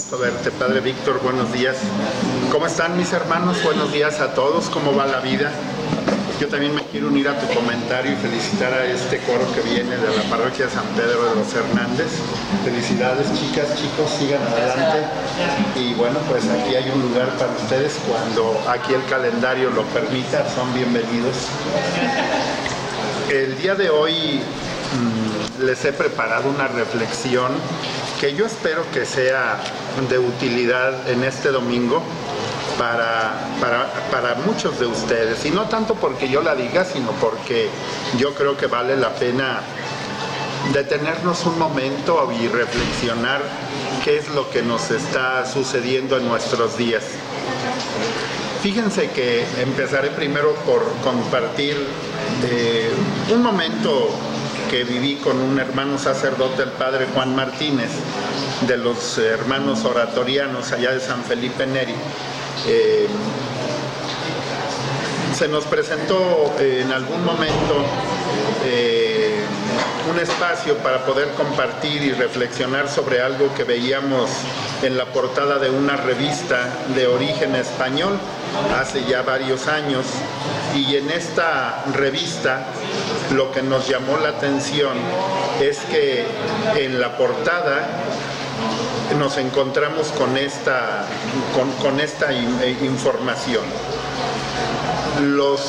gusto verte, Padre Víctor, buenos días. ¿Cómo están mis hermanos? Buenos días a todos, ¿cómo va la vida? Yo también me quiero unir a tu comentario y felicitar a este coro que viene de la parroquia San Pedro de los Hernández. Felicidades, chicas, chicos, sigan adelante. Y bueno, pues aquí hay un lugar para ustedes cuando aquí el calendario lo permita, son bienvenidos. El día de hoy les he preparado una reflexión que yo espero que sea de utilidad en este domingo para muchos de ustedes, y no tanto porque yo la diga, sino porque yo creo que vale la pena detenernos un momento y reflexionar qué es lo que nos está sucediendo en nuestros días. Fíjense que empezaré primero por compartir un momento que viví con un hermano sacerdote, el padre Juan Martínez, de los hermanos oratorianos allá de San Felipe Neri. Se nos presentó en algún momento un espacio para poder compartir y reflexionar sobre algo que veíamos en la portada de una revista de origen español hace ya varios años, y en esta revista lo que nos llamó la atención es que en la portada nos encontramos con esta información. Los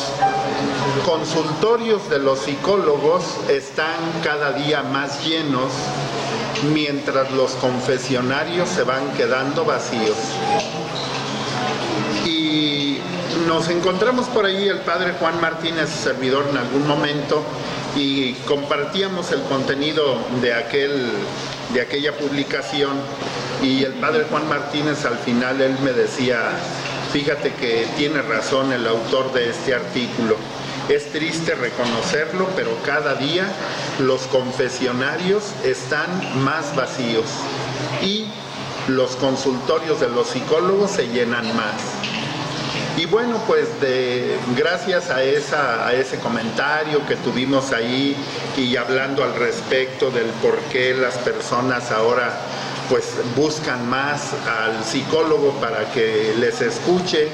consultorios de los psicólogos están cada día más llenos, mientras los confesionarios se van quedando vacíos. Y nos encontramos por ahí el padre Juan Martínez, servidor, en algún momento, y compartíamos el contenido de aquella publicación, y el padre Juan Martínez al final él me decía: fíjate que tiene razón el autor de este artículo, es triste reconocerlo, pero cada día los confesionarios están más vacíos y los consultorios de los psicólogos se llenan más. Y bueno, pues gracias a ese comentario que tuvimos ahí, y hablando al respecto del por qué las personas ahora pues buscan más al psicólogo para que les escuche,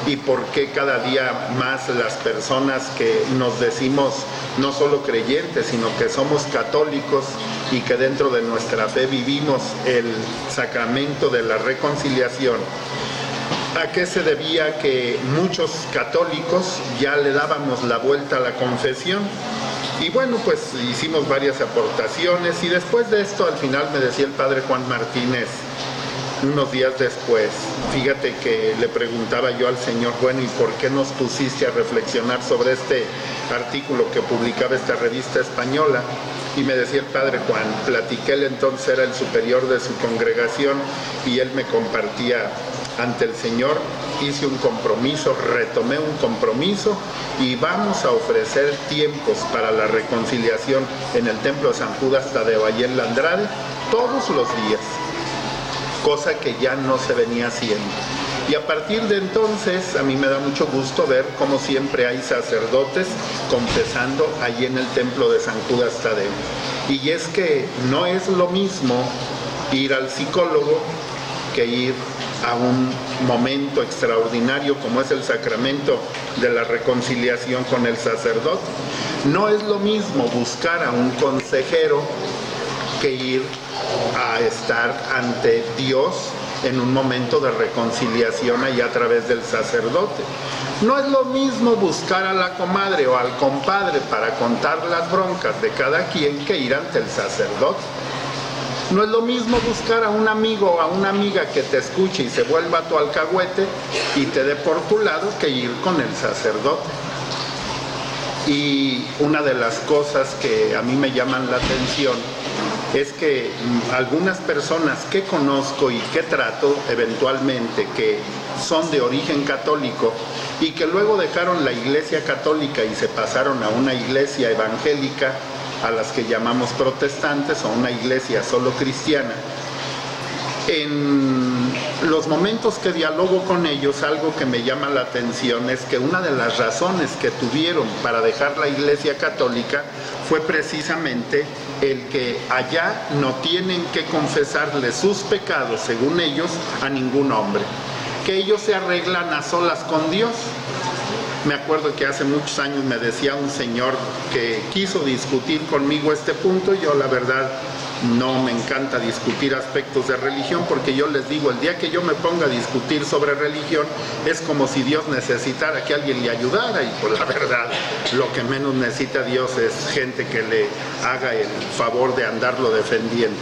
y por qué cada día más las personas que nos decimos no solo creyentes, sino que somos católicos y que dentro de nuestra fe vivimos el sacramento de la reconciliación. ¿A qué se debía que muchos católicos ya le dábamos la vuelta a la confesión? Y bueno, pues hicimos varias aportaciones, y después de esto, al final me decía el padre Juan Martínez, unos días después, fíjate que le preguntaba yo al Señor, bueno, ¿y por qué nos pusiste a reflexionar sobre este artículo que publicaba esta revista española? Y me decía el padre Juan, platiqué, él entonces era el superior de su congregación, y él me compartía: ante el Señor hice un compromiso, retomé un compromiso, y vamos a ofrecer tiempos para la reconciliación en el templo de San Judas Tadeo, allí en La Andrade, todos los días, cosa que ya no se venía haciendo. Y a partir de entonces a mí me da mucho gusto ver cómo siempre hay sacerdotes confesando allí en el templo de San Judas Tadeo. Y es que no es lo mismo ir al psicólogo que ir a un momento extraordinario como es el sacramento de la reconciliación con el sacerdote. No es lo mismo buscar a un consejero que ir a estar ante Dios en un momento de reconciliación allá a través del sacerdote. No es lo mismo buscar a la comadre o al compadre para contar las broncas de cada quien que ir ante el sacerdote. No es lo mismo buscar a un amigo o a una amiga que te escuche y se vuelva tu alcahuete y te dé por tu lado, que ir con el sacerdote. Y una de las cosas que a mí me llaman la atención es que algunas personas que conozco y que trato eventualmente, que son de origen católico y que luego dejaron la iglesia católica y se pasaron a una iglesia evangélica, a las que llamamos protestantes, o una iglesia solo cristiana, en los momentos que dialogo con ellos, algo que me llama la atención es que una de las razones que tuvieron para dejar la Iglesia Católica fue precisamente el que allá no tienen que confesarle sus pecados, según ellos, a ningún hombre, que ellos se arreglan a solas con Dios. Me acuerdo que hace muchos años me decía un señor que quiso discutir conmigo este punto. Yo la verdad no me encanta discutir aspectos de religión, porque yo les digo, el día que yo me ponga a discutir sobre religión es como si Dios necesitara que alguien le ayudara, y pues la verdad lo que menos necesita Dios es gente que le haga el favor de andarlo defendiendo.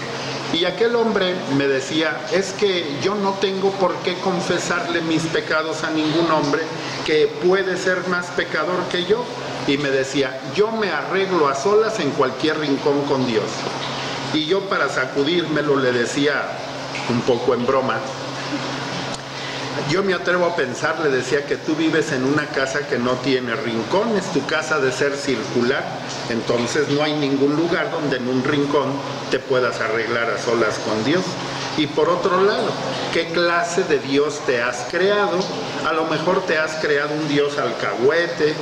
Y aquel hombre me decía, es que yo no tengo por qué confesarle mis pecados a ningún hombre que puede ser más pecador que yo. Y me decía, yo me arreglo a solas en cualquier rincón con Dios. Y yo, para sacudírmelo, le decía un poco en broma, yo me atrevo a pensar, le decía, que tú vives en una casa que no tiene rincones, tu casa ha de ser circular, entonces no hay ningún lugar donde en un rincón te puedas arreglar a solas con Dios. Y por otro lado, ¿qué clase de Dios te has creado? A lo mejor te has creado un Dios alcahuete,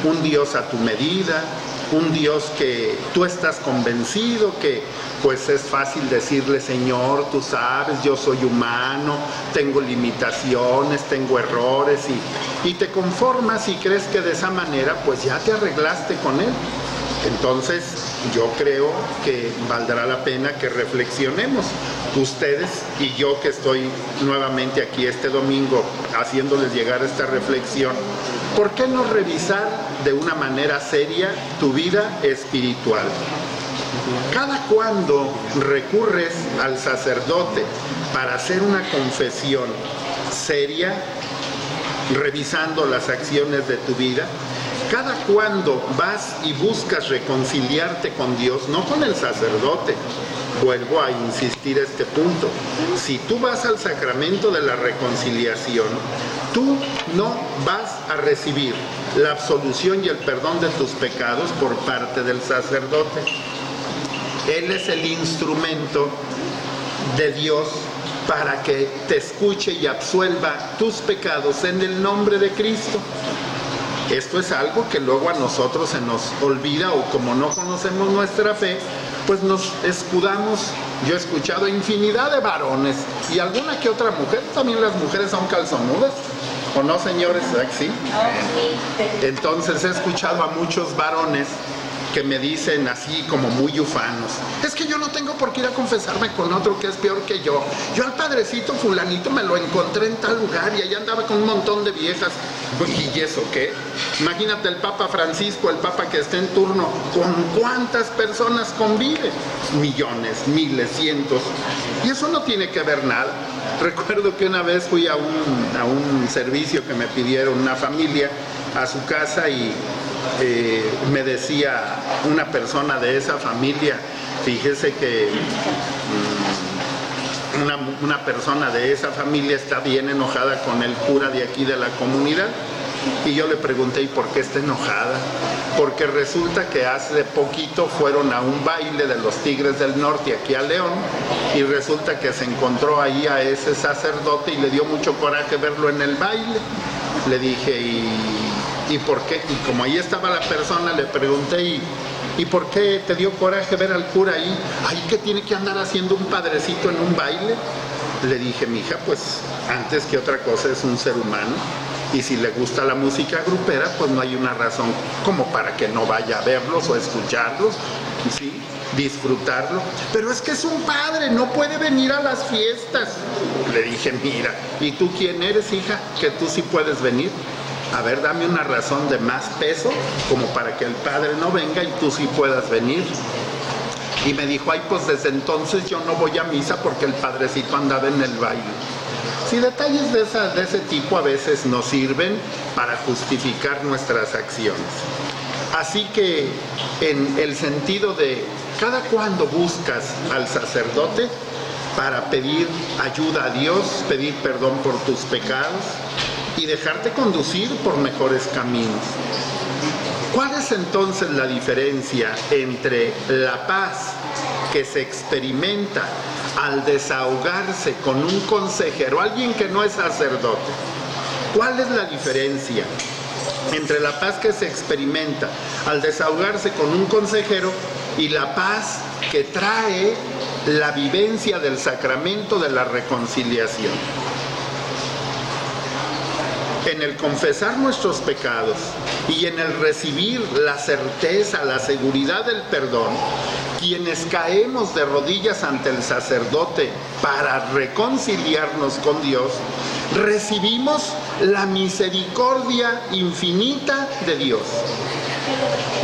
un Dios a tu medida, un Dios que tú estás convencido que pues es fácil decirle, Señor, tú sabes, yo soy humano, tengo limitaciones, tengo errores, y te conformas y crees que de esa manera pues ya te arreglaste con Él. Entonces yo creo que valdrá la pena que reflexionemos, ustedes y yo, que estoy nuevamente aquí este domingo haciéndoles llegar esta reflexión. ¿Por qué no revisar de una manera seria tu vida espiritual? Cada cuando recurres al sacerdote para hacer una confesión seria, revisando las acciones de tu vida, cada cuando vas y buscas reconciliarte con Dios, no con el sacerdote, vuelvo a insistir este punto, si tú vas al sacramento de la reconciliación, tú no vas a recibir la absolución y el perdón de tus pecados por parte del sacerdote. Él es el instrumento de Dios para que te escuche y absuelva tus pecados en el nombre de Cristo. Esto es algo que luego a nosotros se nos olvida, o como no conocemos nuestra fe, pues nos escudamos. Yo he escuchado infinidad de varones y alguna que otra mujer, también las mujeres son calzonudas, ¿o no, señores? ¿Sí? Entonces he escuchado a muchos varones que me dicen así como muy ufanos, es que yo no tengo por qué ir a confesarme con otro que es peor que yo. Yo al padrecito fulanito me lo encontré en tal lugar y allá andaba con un montón de viejas. ¿Y eso qué? Imagínate el Papa Francisco, el Papa que está en turno, ¿con cuántas personas convive? Millones, miles, cientos. Y eso no tiene que ver nada. Recuerdo que una vez fui a un servicio que me pidieron una familia a su casa y me decía una persona de esa familia, fíjese que una persona de esa familia está bien enojada con el cura de aquí de la comunidad. Y yo le pregunté, ¿y por qué está enojada? Porque resulta que hace poquito fueron a un baile de los Tigres del Norte aquí a León, y resulta que se encontró ahí a ese sacerdote y le dio mucho coraje verlo en el baile. Le dije, ¿y por qué? Y como ahí estaba la persona, le pregunté, ¿y por qué te dio coraje ver al cura ahí? Ay, ¿qué tiene que andar haciendo un padrecito en un baile? Le dije, mija, pues antes que otra cosa es un ser humano, y si le gusta la música grupera, pues no hay una razón como para que no vaya a verlos o escucharlos, ¿sí? Disfrutarlo. Pero es que es un padre, no puede venir a las fiestas. Le dije, mira, ¿y tú quién eres, hija? Que tú sí puedes venir. A ver, dame una razón de más peso como para que el padre no venga y tú sí puedas venir. Y me dijo, ay, pues desde entonces yo no voy a misa porque el padrecito andaba en el baile. Sí, detalles de ese tipo a veces nos sirven para justificar nuestras acciones. Así que en el sentido de cada cuando buscas al sacerdote para pedir ayuda a Dios, pedir perdón por tus pecados y dejarte conducir por mejores caminos. ¿Cuál es entonces la diferencia entre la paz que se experimenta al desahogarse con un consejero, alguien que no es sacerdote. ¿Cuál es la diferencia entre la paz que se experimenta al desahogarse con un consejero y la paz que trae la vivencia del sacramento de la reconciliación? En el confesar nuestros pecados y en el recibir la certeza, la seguridad del perdón, quienes caemos de rodillas ante el sacerdote para reconciliarnos con Dios, recibimos la misericordia infinita de Dios.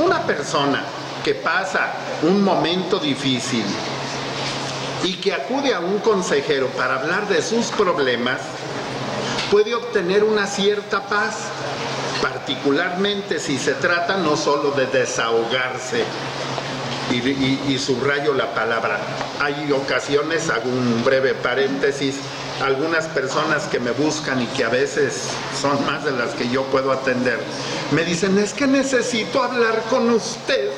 Una persona que pasa un momento difícil y que acude a un consejero para hablar de sus problemas, puede obtener una cierta paz, particularmente si se trata no solo de desahogarse, y subrayo la palabra. Hay ocasiones, hago un breve paréntesis, algunas personas que me buscan y que a veces son más de las que yo puedo atender, me dicen, es que necesito hablar con usted.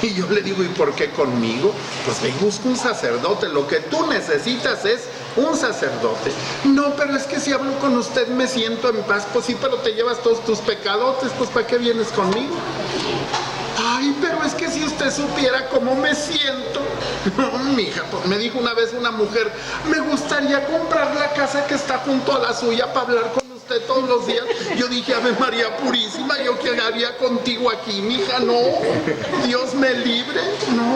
Y yo le digo, ¿y por qué conmigo? Pues ve y busca un sacerdote, lo que tú necesitas es un sacerdote. No, pero es que si hablo con usted me siento en paz. Pues sí, pero te llevas todos tus pecadotes, pues ¿para qué vienes conmigo? Ay, pero es que si usted supiera cómo me siento. Mija, pues me dijo una vez una mujer, me gustaría comprar la casa que está junto a la suya para hablar con usted todos los días. Yo dije, Ave María Purísima, ¿yo qué haría contigo aquí, mija? No, Dios me libre. No.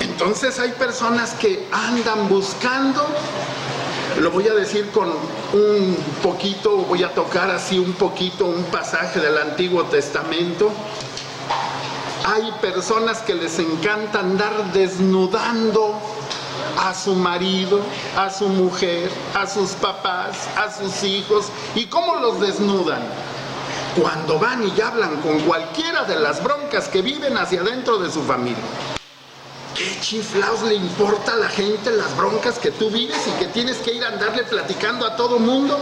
Entonces hay personas que andan buscando, lo voy a decir con un poquito, voy a tocar así un poquito un pasaje del Antiguo Testamento. Hay personas que les encanta andar desnudando a su marido, a su mujer, a sus papás, a sus hijos. ¿Y cómo los desnudan? Cuando van y hablan con cualquiera de las broncas que viven hacia adentro de su familia. ¿Qué chiflaos le importa a la gente las broncas que tú vives y que tienes que ir a andarle platicando a todo mundo?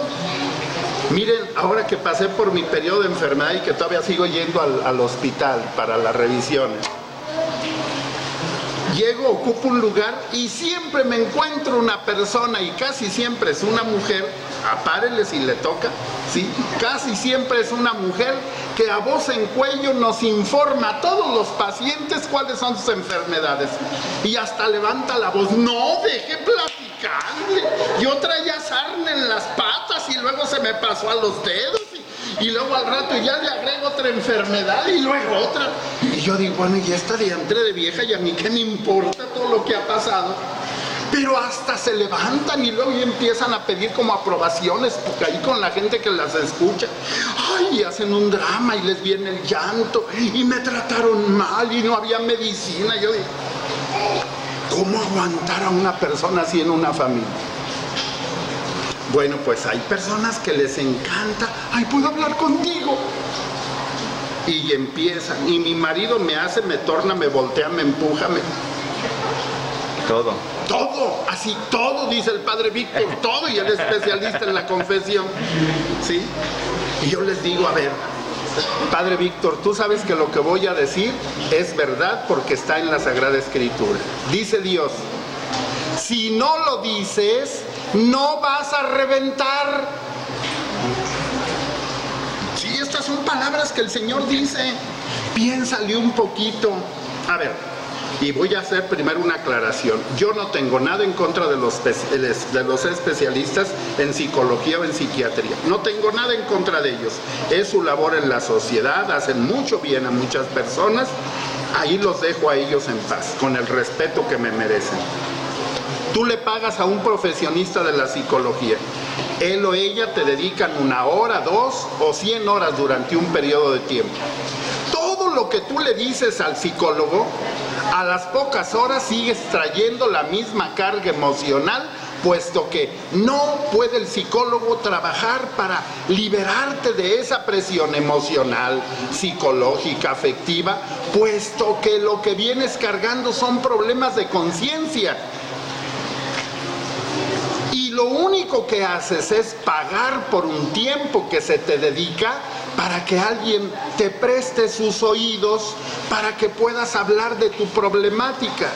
Miren, ahora que pasé por mi periodo de enfermedad y que todavía sigo yendo al hospital para las revisiones, llego, ocupo un lugar y siempre me encuentro una persona, y casi siempre es una mujer, apárele si le toca, ¿sí? Casi siempre es una mujer que a voz en cuello nos informa a todos los pacientes cuáles son sus enfermedades. Y hasta levanta la voz, no, deje platicarle. Yo traía sarna en las patas y luego se me pasó a los dedos. Y luego al rato ya le agrego otra enfermedad y luego otra. Y yo digo, bueno, y esta diantre de vieja, y a mí qué me importa todo lo que ha pasado. Pero hasta se levantan y luego empiezan a pedir como aprobaciones, porque ahí con la gente que las escucha, ay, y hacen un drama y les viene el llanto, y me trataron mal y no había medicina. Yo digo, ¿cómo aguantar a una persona así en una familia? Bueno, pues hay personas que les encanta, ay, ¿puedo hablar contigo? Y empiezan, y mi marido me hace, me torna, me voltea, me empuja, Todo, así todo, dice el padre Víctor, todo, y él es especialista en la confesión, ¿sí? Y yo les digo, a ver, padre Víctor, tú sabes que lo que voy a decir es verdad porque está en la Sagrada Escritura. Dice Dios, si no lo dices, no vas a reventar. Sí, estas son palabras que el Señor dice. Piénsale un poquito. A ver, y voy a hacer primero una aclaración. Yo no tengo nada en contra de los especialistas en psicología o en psiquiatría. No tengo nada en contra de ellos. Es su labor en la sociedad, hacen mucho bien a muchas personas. Ahí los dejo a ellos en paz, con el respeto que me merecen. Tú le pagas a un profesionista de la psicología. Él o ella te dedican 1 hora, 2 o 100 horas durante un periodo de tiempo. Todo lo que tú le dices al psicólogo, a las pocas horas sigues trayendo la misma carga emocional, puesto que no puede el psicólogo trabajar para liberarte de esa presión emocional, psicológica, afectiva, puesto que lo que vienes cargando son problemas de conciencia. Y lo único que haces es pagar por un tiempo que se te dedica para que alguien te preste sus oídos para que puedas hablar de tu problemática.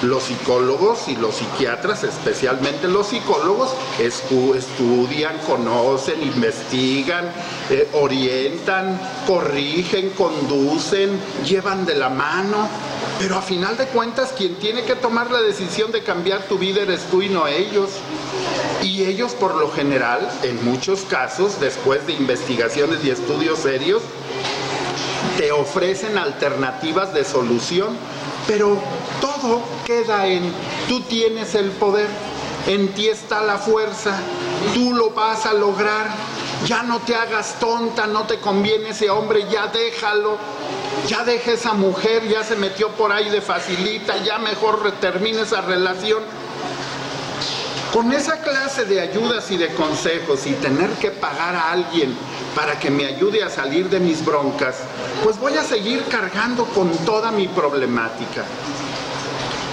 Los psicólogos y los psiquiatras, especialmente los psicólogos, estudian, conocen, investigan, orientan, corrigen, conducen, llevan de la mano, pero a final de cuentas quien tiene que tomar la decisión de cambiar tu vida eres tú y no ellos. Y ellos por lo general, en muchos casos, después de investigaciones y estudios serios, te ofrecen alternativas de solución, pero todo queda en tú tienes el poder, en ti está la fuerza, tú lo vas a lograr, ya no te hagas tonta, no te conviene ese hombre, ya déjalo, ya deja esa mujer, ya se metió por ahí de facilita, ya mejor termina esa relación. Con esa clase de ayudas y de consejos y tener que pagar a alguien para que me ayude a salir de mis broncas, pues voy a seguir cargando con toda mi problemática.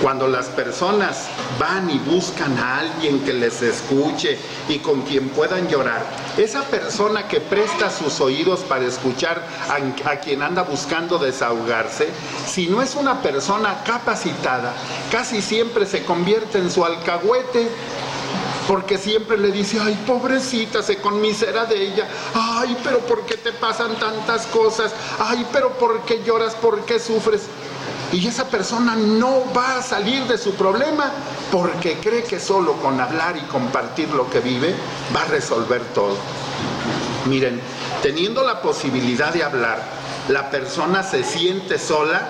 Cuando las personas van y buscan a alguien que les escuche y con quien puedan llorar, esa persona que presta sus oídos para escuchar a quien anda buscando desahogarse, si no es una persona capacitada, casi siempre se convierte en su alcahuete, porque siempre le dice, ay, pobrecita, se conmisera de ella, ay, pero ¿por qué te pasan tantas cosas? Ay, pero ¿por qué lloras? ¿Por qué sufres? Y esa persona no va a salir de su problema porque cree que solo con hablar y compartir lo que vive va a resolver todo. Miren, teniendo la posibilidad de hablar, la persona se siente sola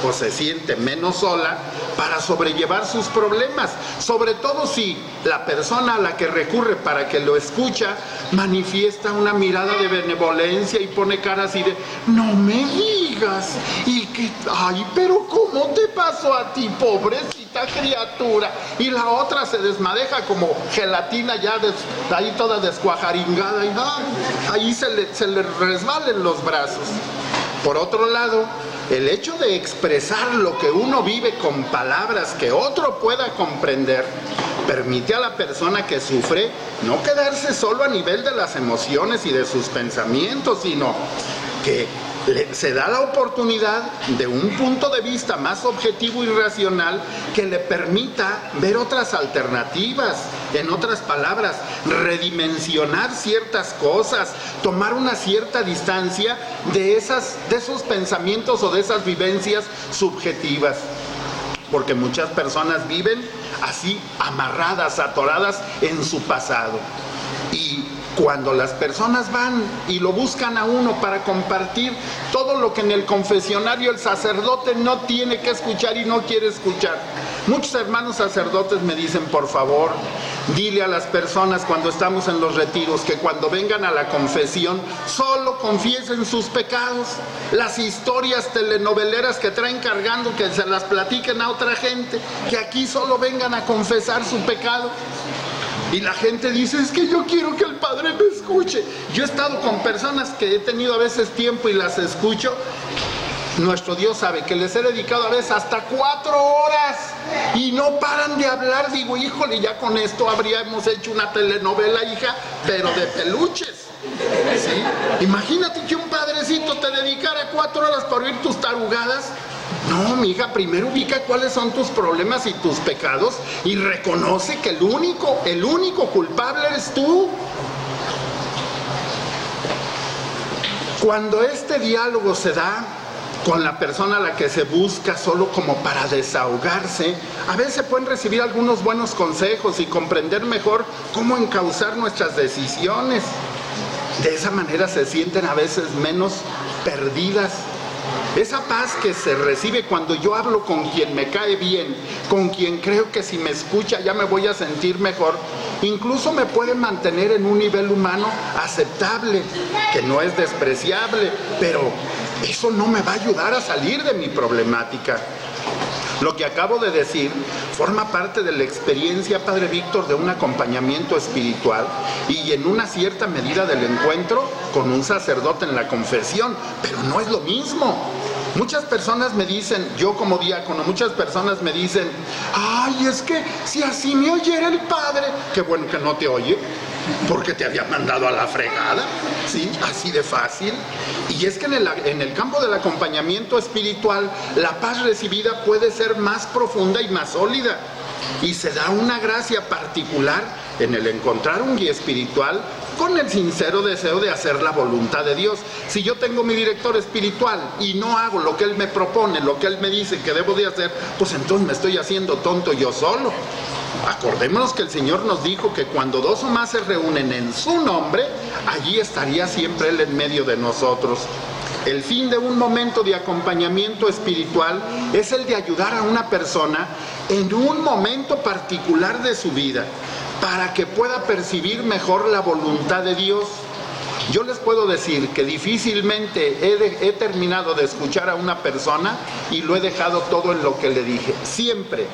o se siente menos sola para sobrellevar sus problemas, sobre todo si la persona a la que recurre para que lo escucha manifiesta una mirada de benevolencia y pone cara así de no me digas, y que ay, pero ¿cómo te pasó a ti, pobrecita criatura? Y la otra se desmadeja como gelatina ya ahí toda descuajaringada y ahí se le resbalen los brazos. Por otro lado, el hecho de expresar lo que uno vive con palabras que otro pueda comprender, permite a la persona que sufre no quedarse solo a nivel de las emociones y de sus pensamientos, sino que se da la oportunidad de un punto de vista más objetivo y racional que le permita ver otras alternativas, en otras palabras, redimensionar ciertas cosas, tomar una cierta distancia de esos pensamientos o de esas vivencias subjetivas. Porque muchas personas viven así, amarradas, atoradas en su pasado. Y cuando las personas van y lo buscan a uno para compartir todo lo que en el confesionario el sacerdote no tiene que escuchar y no quiere escuchar. Muchos hermanos sacerdotes me dicen, por favor, dile a las personas cuando estamos en los retiros que cuando vengan a la confesión solo confiesen sus pecados. Las historias telenoveleras que traen cargando, que se las platiquen a otra gente, que aquí solo vengan a confesar su pecado. Y la gente dice, es que yo quiero que el Padre me escuche. Yo he estado con personas que he tenido a veces tiempo y las escucho. Nuestro Dios sabe que les he dedicado a veces hasta 4 horas y no paran de hablar. Digo, híjole, ya con esto habríamos hecho una telenovela, hija, pero de peluches. ¿Sí? Imagínate que un padrecito te dedicara 4 horas para oír tus tarugadas. No, mi hija, primero ubica cuáles son tus problemas y tus pecados y reconoce que el único culpable eres tú. Cuando este diálogo se da con la persona a la que se busca solo como para desahogarse, a veces pueden recibir algunos buenos consejos y comprender mejor cómo encauzar nuestras decisiones. De esa manera se sienten a veces menos perdidas. Esa paz que se recibe cuando yo hablo con quien me cae bien, con quien creo que si me escucha ya me voy a sentir mejor, incluso me puede mantener en un nivel humano aceptable, que no es despreciable, pero eso no me va a ayudar a salir de mi problemática. Lo que acabo de decir forma parte de la experiencia, Padre Víctor, de un acompañamiento espiritual y en una cierta medida del encuentro con un sacerdote en la confesión, pero no es lo mismo. Muchas personas me dicen, yo como diácono, muchas personas me dicen, ay, es que si así me oyera el Padre, qué bueno que no te oye, porque te había mandado a la fregada, ¿sí? Así de fácil. Y es que en el campo del acompañamiento espiritual, la paz recibida puede ser más profunda y más sólida. Y se da una gracia particular en el encontrar un guía espiritual con el sincero deseo de hacer la voluntad de Dios. Si yo tengo mi director espiritual y no hago lo que él me propone, lo que él me dice que debo de hacer, pues entonces me estoy haciendo tonto yo solo. Acordémonos que el Señor nos dijo que cuando dos o más se reúnen en su nombre, allí estaría siempre Él en medio de nosotros. El fin de un momento de acompañamiento espiritual es el de ayudar a una persona en un momento particular de su vida, para que pueda percibir mejor la voluntad de Dios. Yo les puedo decir que difícilmente he terminado de escuchar a una persona y lo he dejado todo en lo que le dije. Siempre.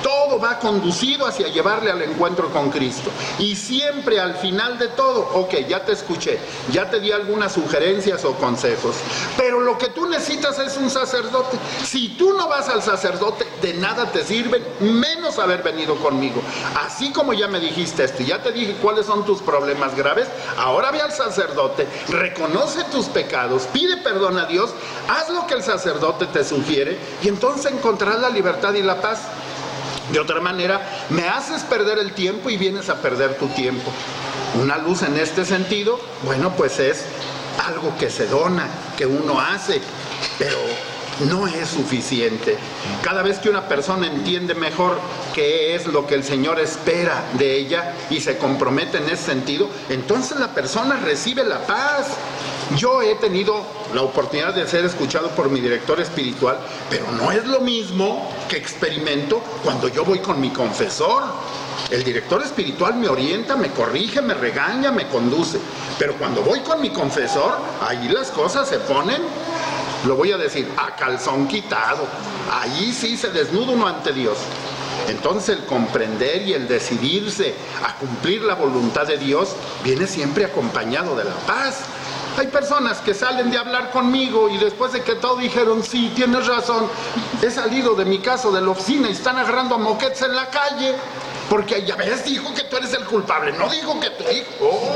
Todo va conducido hacia llevarle al encuentro con Cristo. Y siempre al final de todo, ok, ya te escuché, ya te di algunas sugerencias o consejos, pero lo que tú necesitas es un sacerdote. Si tú no vas al sacerdote, de nada te sirve, menos haber venido conmigo. Así como ya me dijiste esto, ya te dije cuáles son tus problemas graves, ahora ve al sacerdote, reconoce tus pecados, pide perdón a Dios, haz lo que el sacerdote te sugiere y entonces encontrarás la libertad y la paz. De otra manera, me haces perder el tiempo y vienes a perder tu tiempo. Una luz en este sentido, bueno, pues es algo que se dona, que uno hace, pero no es suficiente. Cada vez que una persona entiende mejor qué es lo que el Señor espera de ella y se compromete en ese sentido, entonces la persona recibe la paz. Yo he tenido la oportunidad de ser escuchado por mi director espiritual, pero no es lo mismo que experimento cuando yo voy con mi confesor. El director espiritual me orienta, me corrige, me regaña, me conduce, pero cuando voy con mi confesor, ahí las cosas se ponen, lo voy a decir, a calzón quitado. Allí sí se desnuda uno ante Dios. Entonces el comprender y el decidirse a cumplir la voluntad de Dios viene siempre acompañado de la paz. Hay personas que salen de hablar conmigo y después de que todo dijeron, sí, tienes razón, he salido de mi casa, de la oficina y están agarrando a moquetes en la calle, porque ya ves, dijo que tú eres el culpable, no dijo que tu hijo.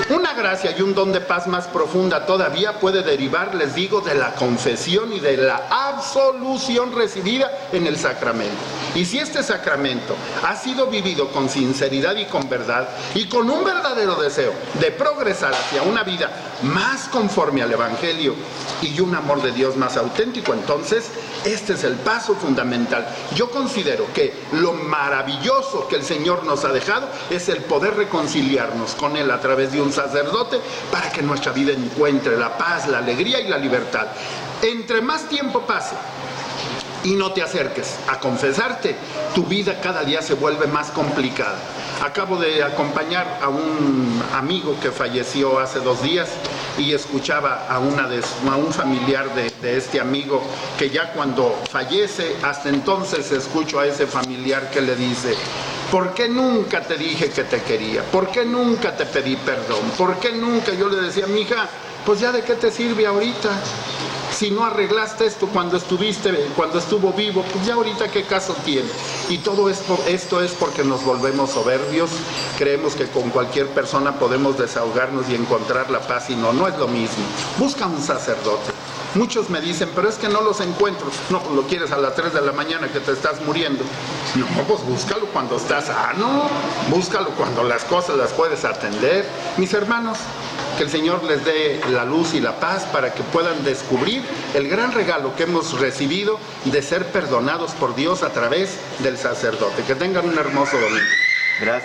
Una gracia y un don de paz más profunda todavía puede derivar, les digo, de la confesión y de la absolución recibida en el sacramento. Y si este sacramento ha sido vivido con sinceridad y con verdad, y con un verdadero deseo de progresar hacia una vida más conforme al Evangelio y un amor de Dios más auténtico, entonces este es el paso fundamental. Yo considero que lo maravilloso que el Señor nos ha dejado es el poder reconciliarnos con Él a través de un sacerdote para que nuestra vida encuentre la paz, la alegría y la libertad. Entre más tiempo pase y no te acerques a confesarte, tu vida cada día se vuelve más complicada. Acabo de acompañar a un amigo que falleció hace 2 días y escuchaba a un familiar de este amigo que ya cuando fallece, hasta entonces escucho a ese familiar que le dice: ¿por qué nunca te dije que te quería? ¿Por qué nunca te pedí perdón? ¿Por qué nunca? Yo le decía: mija, pues ya de qué te sirve ahorita. Si no arreglaste esto cuando estuvo vivo, pues ya ahorita qué caso tiene. Y todo esto es porque nos volvemos soberbios, creemos que con cualquier persona podemos desahogarnos y encontrar la paz, y no es lo mismo. Busca un sacerdote. Muchos me dicen: pero es que no los encuentro. No, pues lo quieres a las 3 de la mañana que te estás muriendo. No, pues búscalo cuando estás sano, búscalo cuando las cosas las puedes atender. Mis hermanos, que el Señor les dé la luz y la paz para que puedan descubrir el gran regalo que hemos recibido de ser perdonados por Dios a través del sacerdote. Que tengan un hermoso domingo. Gracias.